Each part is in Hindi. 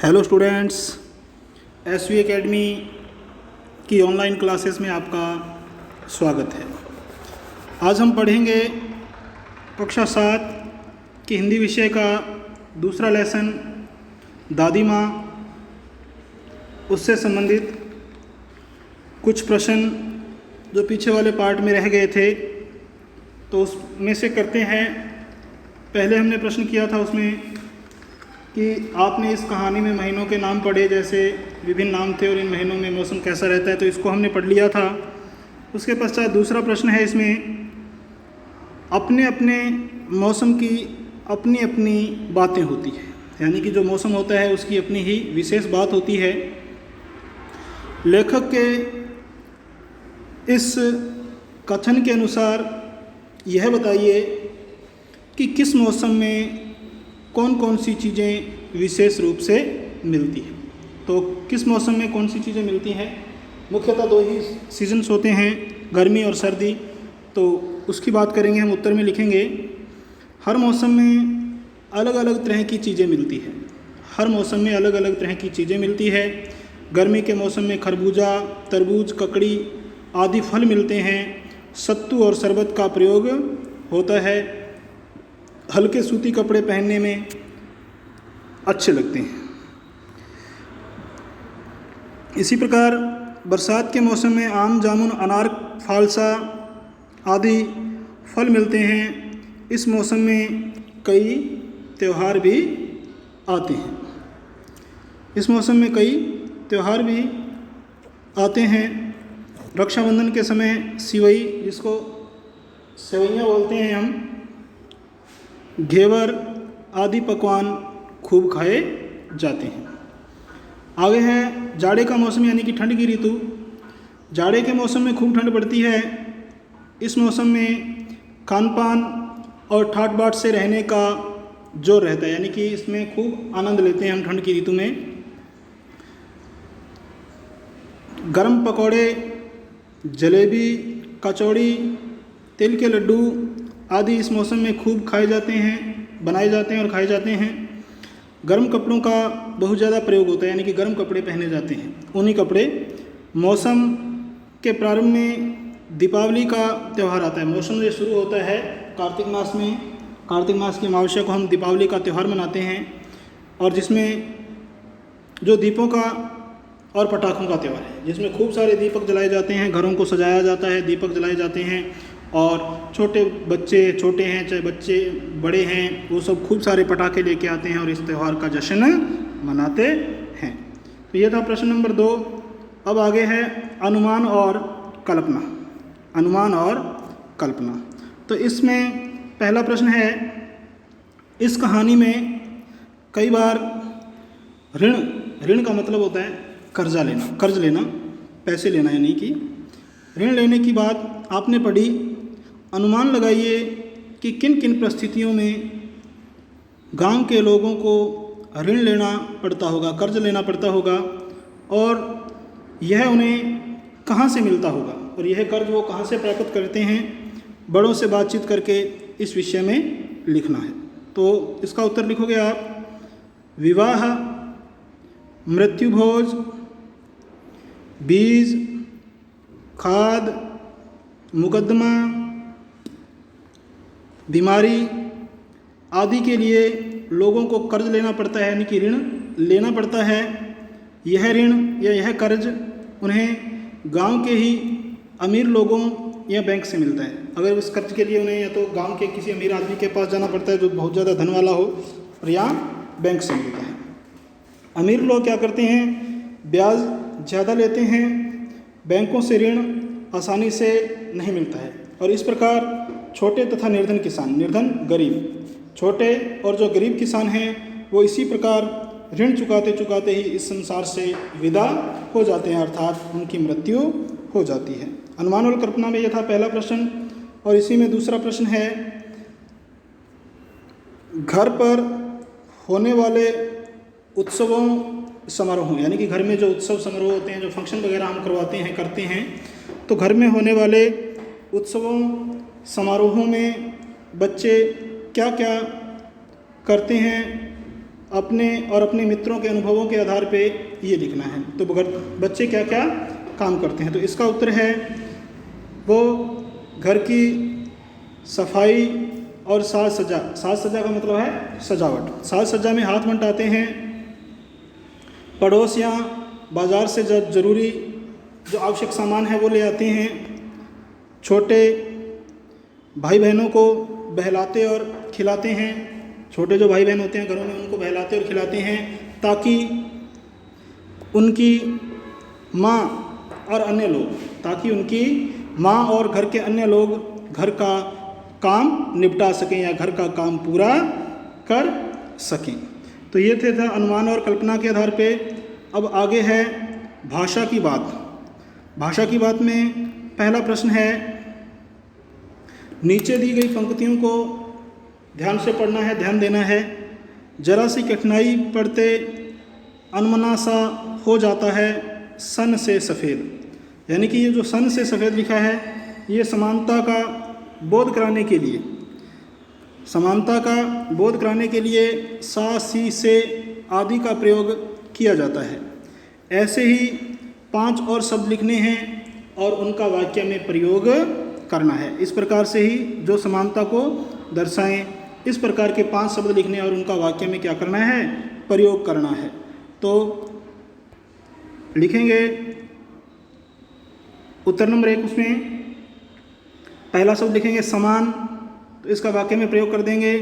हेलो स्टूडेंट्स, एसवी एकेडमी की ऑनलाइन क्लासेस में आपका स्वागत है। आज हम पढ़ेंगे कक्षा 7 की हिंदी विषय का दूसरा लेसन दादी माँ, उससे संबंधित कुछ प्रश्न जो पीछे वाले पार्ट में रह गए थे तो उसमें से करते हैं। पहले हमने प्रश्न किया था उसमें कि आपने इस कहानी में महीनों के नाम पढ़े, जैसे विभिन्न नाम थे और इन महीनों में मौसम कैसा रहता है, तो इसको हमने पढ़ लिया था। उसके पश्चात दूसरा प्रश्न है, इसमें अपने अपने मौसम की अपनी अपनी बातें होती हैं, यानी कि जो मौसम होता है उसकी अपनी ही विशेष बात होती है। लेखक के इस कथन के अनुसार यह बताइए कि किस मौसम में कौन कौन सी चीज़ें विशेष रूप से मिलती हैं। तो किस मौसम में कौन सी चीज़ें मिलती हैं? मुख्यतः दो ही सीजन्स होते हैं, गर्मी और सर्दी। तो उसकी बात करेंगे, हम उत्तर में लिखेंगे हर मौसम में अलग अलग तरह की चीज़ें मिलती हैं। हर मौसम में अलग अलग तरह की चीज़ें मिलती है। गर्मी के मौसम में खरबूजा, तरबूज, ककड़ी आदि फल मिलते हैं। सत्तू और शरबत का प्रयोग होता है। हल्के सूती कपड़े पहनने में अच्छे लगते हैं। इसी प्रकार बरसात के मौसम में आम, जामुन, अनार, फालसा आदि फल मिलते हैं। इस मौसम में कई त्यौहार भी आते हैं। इस मौसम में कई त्यौहार भी आते हैं। रक्षाबंधन के समय सिवई, जिसको सेवइयाँ बोलते हैं हम, घेवर आदि पकवान खूब खाए जाते हैं। आगे है जाड़े का मौसम, यानी कि ठंड की ऋतु। जाड़े के मौसम में खूब ठंड पड़ती है। इस मौसम में खान पान और ठाट बाट से रहने का जोर रहता है, यानी कि इसमें खूब आनंद लेते हैं हम ठंड की ऋतु में। गरम पकौड़े, जलेबी, कचौड़ी, तिल के लड्डू आदि इस मौसम में खूब खाए जाते हैं, बनाए जाते हैं और खाए जाते हैं। गर्म कपड़ों का बहुत ज़्यादा प्रयोग होता है, यानी कि गर्म कपड़े पहने जाते हैं, ऊनी कपड़े। मौसम के प्रारंभ में दीपावली का त्यौहार आता है। मौसम जो शुरू होता है कार्तिक मास में, कार्तिक मास की अमावस्या को हम दीपावली का त्यौहार मनाते हैं, और जिसमें जो दीपों का और पटाखों का त्यौहार है, जिसमें खूब सारे दीपक जलाए जाते हैं, घरों को सजाया जाता है, दीपक जलाए जाते हैं, और छोटे बच्चे, छोटे हैं चाहे बच्चे बड़े हैं, वो सब खूब सारे पटाखे लेके आते हैं और इस त्यौहार का जश्न मनाते हैं। तो ये था प्रश्न नंबर 2। अब आगे है अनुमान और कल्पना। अनुमान और कल्पना। तो इसमें पहला प्रश्न है, इस कहानी में कई बार ऋण का मतलब होता है कर्जा लेना, कर्ज लेना, पैसे लेना, यानी कि ऋण लेने की बात आपने पढ़ी। अनुमान लगाइए कि किन किन परिस्थितियों में गांव के लोगों को ऋण लेना पड़ता होगा, कर्ज लेना पड़ता होगा, और यह उन्हें कहाँ से मिलता होगा, और यह कर्ज वो कहाँ से प्राप्त करते हैं। बड़ों से बातचीत करके इस विषय में लिखना है। तो इसका उत्तर लिखोगे आप, विवाह, मृत्युभोज, बीज, खाद, मुकदमा, बीमारी आदि के लिए लोगों को कर्ज लेना पड़ता है, यानी कि ऋण लेना पड़ता है। यह ऋण या यह कर्ज उन्हें गांव के ही अमीर लोगों या बैंक से मिलता है। अगर उस कर्ज के लिए उन्हें या तो गांव के किसी अमीर आदमी के पास जाना पड़ता है जो बहुत ज़्यादा धन वाला हो, और या बैंक से मिलता है। अमीर लोग क्या करते हैं, ब्याज ज़्यादा लेते हैं, बैंकों से ऋण आसानी से नहीं मिलता है, और इस प्रकार छोटे तथा निर्धन किसान, निर्धन गरीब, छोटे और जो गरीब किसान हैं वो इसी प्रकार ऋण चुकाते चुकाते ही इस संसार से विदा हो जाते हैं, अर्थात उनकी मृत्यु हो जाती है। अनुमान और कल्पना में यह था पहला प्रश्न। और इसी में दूसरा प्रश्न है, घर पर होने वाले उत्सवों समारोह, यानी कि घर में जो उत्सव समारोह होते हैं, जो फंक्शन वगैरह हम करवाते हैं, करते हैं, तो घर में होने वाले उत्सवों समारोहों में बच्चे क्या क्या करते हैं अपने और अपने मित्रों के अनुभवों के आधार पे ये लिखना है। तो बच्चे क्या क्या काम करते हैं, तो इसका उत्तर है वो घर की सफाई और साज सज्जा। साज सज्जा का मतलब है सजावट। साज सज्जा में हाथ बंटाते हैं, पड़ोस या बाज़ार से ज़रूरी जो आवश्यक सामान है वो ले आते हैं, छोटे भाई बहनों को बहलाते और खिलाते हैं। छोटे जो भाई बहन होते हैं घरों में उनको बहलाते और खिलाते हैं ताकि उनकी माँ और अन्य लोग और घर के अन्य लोग घर का काम निपटा सकें या घर का काम पूरा कर सकें। तो ये था अनुमान और कल्पना के आधार पे। अब आगे है भाषा की बात। भाषा की बात में पहला प्रश्न है, नीचे दी गई पंक्तियों को ध्यान से पढ़ना है, ध्यान देना है। जरा सी कठिनाई पढ़ते अनमना सा हो जाता है सन से सफ़ेद। यानी कि ये जो सन से सफ़ेद लिखा है ये समानता का बोध कराने के लिए सा सी से आदि का प्रयोग किया जाता है। ऐसे ही 5 और शब्द लिखने हैं और उनका वाक्य में प्रयोग करना है। इस प्रकार से ही जो समानता को दर्शाएं, इस प्रकार के 5 शब्द लिखने और उनका वाक्य में क्या करना है, प्रयोग करना है। तो लिखेंगे उत्तर नंबर 1, उसमें पहला शब्द लिखेंगे समान, तो इसका वाक्य में प्रयोग कर देंगे,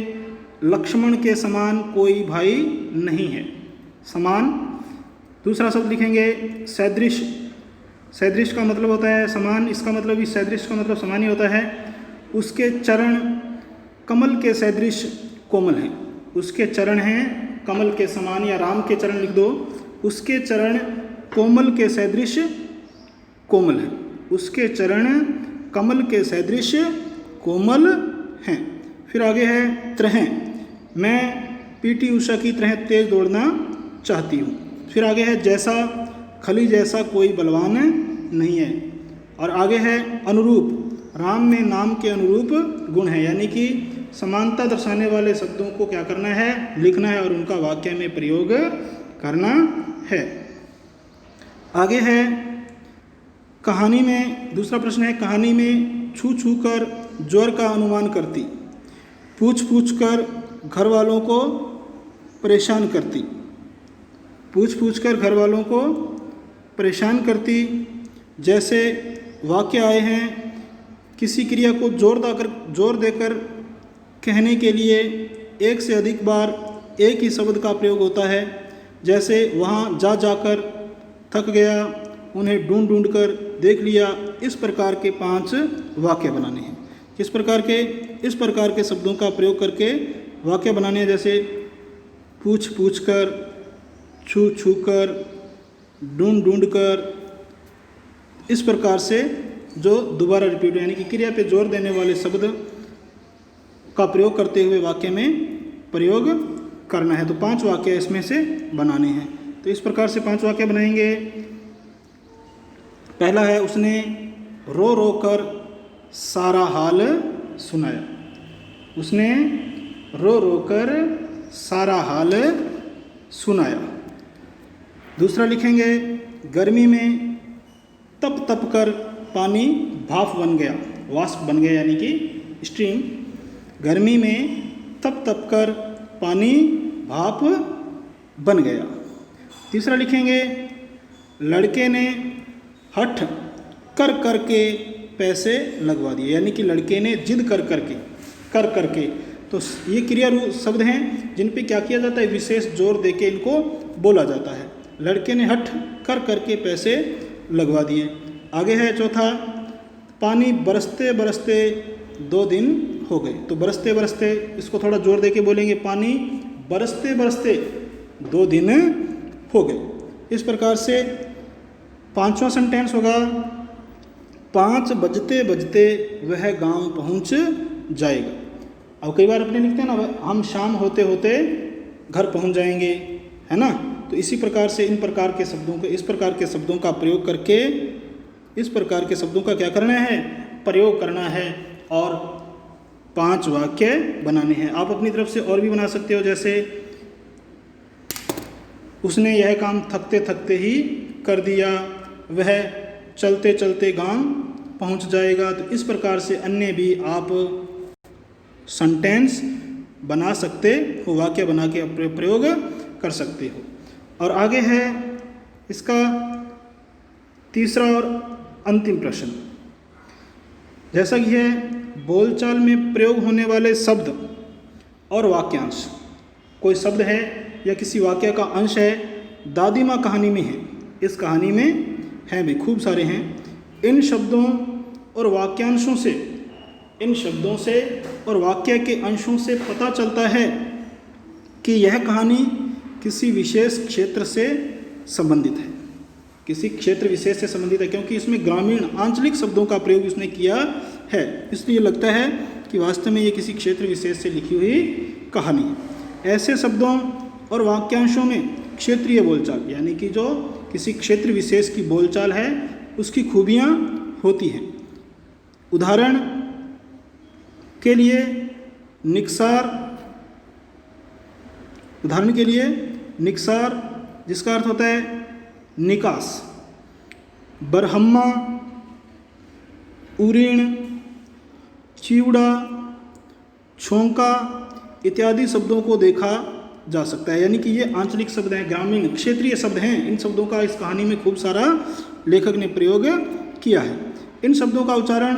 लक्ष्मण के समान कोई भाई नहीं है, समान। दूसरा शब्द लिखेंगे सदृश। सदृश का मतलब होता है समान, इसका मतलब भी सदृश का मतलब समान ही होता है। उसके चरण कमल के सदृश कोमल हैं। उसके चरण हैं कमल के समान, या राम के चरण लिख दो, उसके चरण कोमल के सदृश कोमल हैं। उसके चरण कमल के सदृश कोमल हैं। फिर आगे है तरह, मैं पीटी उषा की तरह तेज दौड़ना चाहती हूँ। फिर आगे है जैसा, खली जैसा कोई बलवान नहीं है। और आगे है अनुरूप, राम में नाम के अनुरूप गुण है। यानी कि समानता दर्शाने वाले शब्दों को क्या करना है, लिखना है और उनका वाक्य में प्रयोग करना है। आगे है कहानी में, दूसरा प्रश्न है कहानी में छू छू कर ज्वर का अनुमान करती, पूछ पूछ कर घर वालों को परेशान करती। पूछ पूछ कर घर वालों को परेशान करती। जैसे वाक्य आए हैं, किसी क्रिया को जोर देकर कहने के लिए एक से अधिक बार एक ही शब्द का प्रयोग होता है। जैसे वहाँ जा जाकर, थक गया, उन्हें ढूंढ ढूंढ कर देख लिया। इस प्रकार के 5 वाक्य बनाने हैं। किस प्रकार के, इस प्रकार के शब्दों का प्रयोग करके वाक्य बनाने हैं। जैसे पूछ पूछ कर, छू छू कर, ढूंढ ढूंढ कर। इस प्रकार से जो दोबारा रिपीट, यानी कि क्रिया पे जोर देने वाले शब्द का प्रयोग करते हुए वाक्य में प्रयोग करना है। तो 5 वाक्य इसमें से बनाने हैं। तो इस प्रकार से 5 वाक्य बनाएंगे। पहला है, उसने रो रो कर सारा हाल सुनाया। उसने रो रो कर सारा हाल सुनाया। दूसरा लिखेंगे, गर्मी में तप तप कर पानी भाप बन गया, वाष्प बन गया, यानी कि स्टीम। गर्मी में तप तप कर पानी भाप बन गया। तीसरा लिखेंगे, लड़के ने हठ कर कर के पैसे लगवा दिए, यानी कि लड़के ने जिद कर करके। तो ये क्रिया शब्द हैं जिन पे क्या किया जाता है, विशेष जोर देके इनको बोला जाता है। लड़के ने हठ कर करके पैसे लगवा दिए। आगे है चौथा, पानी बरसते बरसते 2 दिन हो गए। तो बरसते बरसते इसको थोड़ा जोर देके बोलेंगे, पानी बरसते बरसते 2 दिन हो गए। इस प्रकार से 5वां सेंटेंस होगा, 5 बजते बजते वह गांव पहुंच जाएगा। अब कई बार अपने लिखते हैं ना, हम शाम होते होते घर पहुंच जाएंगे, है ना। तो इसी प्रकार से इन प्रकार के शब्दों को, इस प्रकार के शब्दों का प्रयोग करके, इस प्रकार के शब्दों का क्या करना है, प्रयोग करना है और 5 वाक्य बनाने हैं। आप अपनी तरफ से और भी बना सकते हो। जैसे उसने यह काम थकते थकते ही कर दिया, वह चलते चलते गांव पहुंच जाएगा। तो इस प्रकार से अन्य भी आप सेंटेंस बना सकते हो, वाक्य बना के प्रयोग कर सकते हो। और आगे है इसका तीसरा और अंतिम प्रश्न। जैसा कि है बोलचाल में प्रयोग होने वाले शब्द और वाक्यांश। कोई शब्द है या किसी वाक्य का अंश है, दादी माँ कहानी में है, इस कहानी में हैं भी खूब सारे हैं। इन शब्दों और वाक्यांशों से, इन शब्दों से और वाक्य के अंशों से पता चलता है कि यह कहानी किसी विशेष क्षेत्र से संबंधित है, किसी क्षेत्र विशेष से संबंधित है, क्योंकि इसमें ग्रामीण आंचलिक शब्दों का प्रयोग इसने किया है। इसलिए लगता है कि वास्तव में ये किसी क्षेत्र विशेष से लिखी हुई कहानी है। ऐसे शब्दों और वाक्यांशों में क्षेत्रीय बोलचाल, यानी कि जो किसी क्षेत्र विशेष की बोलचाल है उसकी खूबियाँ होती हैं। उदाहरण के लिए निक्सार, उदाहरण के लिए निक्सार जिसका अर्थ होता है निकास, बरहम्मा, उरीण, चिवड़ा, छोंका इत्यादि शब्दों को देखा जा सकता है। यानी कि ये आंचलिक शब्द हैं, ग्रामीण क्षेत्रीय शब्द हैं। इन शब्दों का इस कहानी में खूब सारा लेखक ने प्रयोग किया है। इन शब्दों का उच्चारण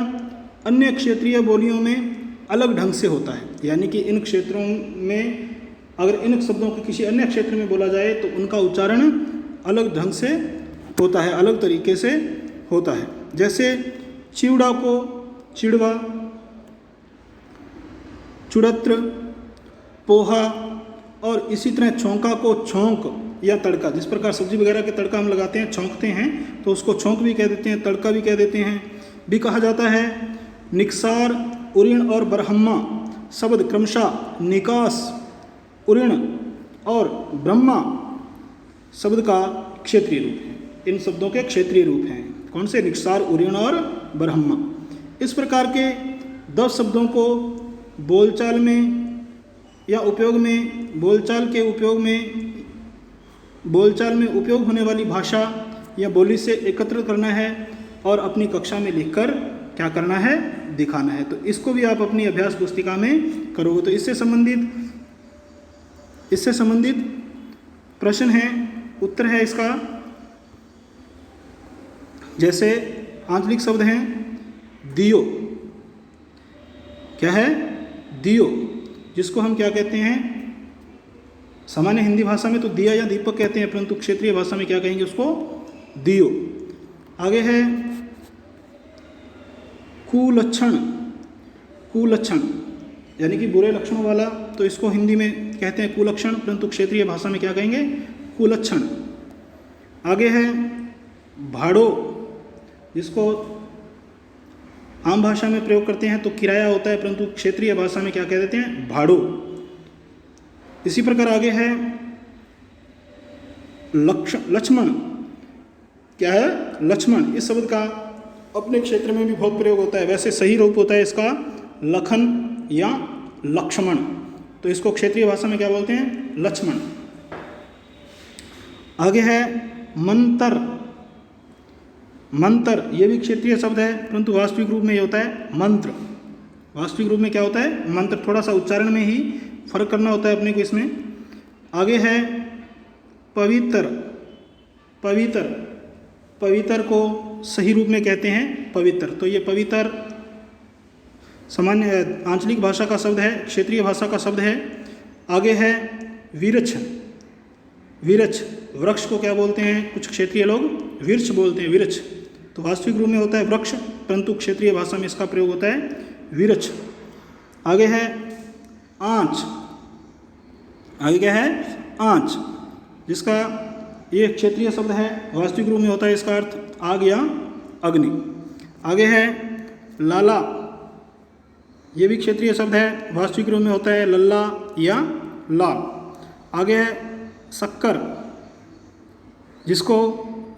अन्य क्षेत्रीय बोलियों में अलग ढंग से होता है। यानी कि इन क्षेत्रों में अगर इन शब्दों को किसी अन्य क्षेत्र में बोला जाए तो उनका उच्चारण अलग ढंग से होता है, अलग तरीके से होता है। जैसे चिवड़ा को चिड़वा, चुड़त्र, पोहा, और इसी तरह छोंका को छोंक या तड़का। जिस प्रकार सब्जी वगैरह के तड़का हम लगाते हैं, छोंकते हैं, तो उसको छोंक भी कह देते हैं, तड़का भी कह देते हैं, भी कहा जाता है। निक्सार, उरीण और बरहम्मा शब्द क्रमशः निकास, उरीण और ब्रह्मा शब्द का क्षेत्रीय रूप है। इन शब्दों के क्षेत्रीय रूप हैं। कौन से? निक्सार, उरीण और बरहम्मा। इस प्रकार के 10 शब्दों को बोलचाल में या उपयोग में, बोलचाल में उपयोग होने वाली भाषा या बोली से एकत्र करना है और अपनी कक्षा में लिखकर क्या करना है? दिखाना है। तो इसको भी आप अपनी अभ्यास पुस्तिका में करोगे। तो इससे संबंधित प्रश्न है, उत्तर है इसका। जैसे आंचलिक शब्द हैं दियो। क्या है? दियो, जिसको हम क्या कहते हैं? सामान्य हिंदी भाषा में तो दिया या दीपक कहते हैं, परंतु क्षेत्रीय भाषा में क्या कहेंगे उसको? दियो। आगे है कुलक्षण। कुलक्षण यानी कि बुरे लक्षणों वाला, तो इसको हिंदी में कहते हैं कुलक्षण, परंतु क्षेत्रीय भाषा में क्या कहेंगे? कुलक्षण। आगे है भाड़ो, जिसको आम भाषा में प्रयोग करते हैं तो किराया होता है, परंतु क्षेत्रीय भाषा में क्या कह देते हैं? भाड़ो। इसी प्रकार आगे है लक्ष्मण। क्या है? लक्ष्मण। इस शब्द का अपने क्षेत्र में भी बहुत प्रयोग होता है। वैसे सही रूप होता है इसका लखन या लक्ष्मण, तो इसको क्षेत्रीय भाषा में क्या बोलते हैं? लक्ष्मण। आगे है मंतर। मंत्र ये भी क्षेत्रीय शब्द है, परंतु वास्तविक रूप में ये होता है मंत्र। वास्तविक रूप में क्या होता है? मंत्र। थोड़ा सा उच्चारण में ही फर्क करना होता है अपने को इसमें। आगे है पवित्र। पवित्र, पवित्र को सही रूप में कहते हैं पवित्र। तो ये पवित्र सामान्य आंचलिक भाषा का शब्द है, क्षेत्रीय भाषा का शब्द है। आगे है विरक्ष। विरक्ष, वृक्ष को क्या बोलते हैं? कुछ क्षेत्रीय लोग विरक्ष बोलते हैं, विरक्ष। तो वास्तविक रूप में होता है वृक्ष, परंतु क्षेत्रीय भाषा में इसका प्रयोग होता है विरक्ष। आगे है आँच। आगे क्या है? आँच, जिसका ये क्षेत्रीय शब्द है, वास्तविक रूप में होता है इसका अर्थ आग या अग्नि। आगे है लाला। ये भी क्षेत्रीय शब्द है, वास्तविक रूप में होता है लल्ला या लाल। आगे है शक्कर, जिसको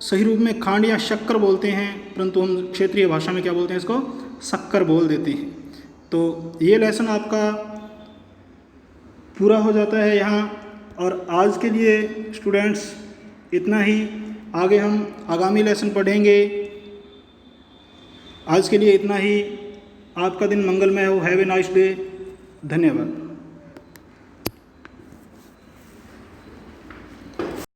सही रूप में खांड या शक्कर बोलते हैं, परंतु हम क्षेत्रीय भाषा में क्या बोलते हैं? इसको शक्कर बोल देते हैं। तो ये लेसन आपका पूरा हो जाता है यहाँ। और आज के लिए स्टूडेंट्स इतना ही। आगे हम आगामी लेसन पढ़ेंगे। आज के लिए इतना ही। आपका दिन मंगलमय हो। Have a nice day. धन्यवाद।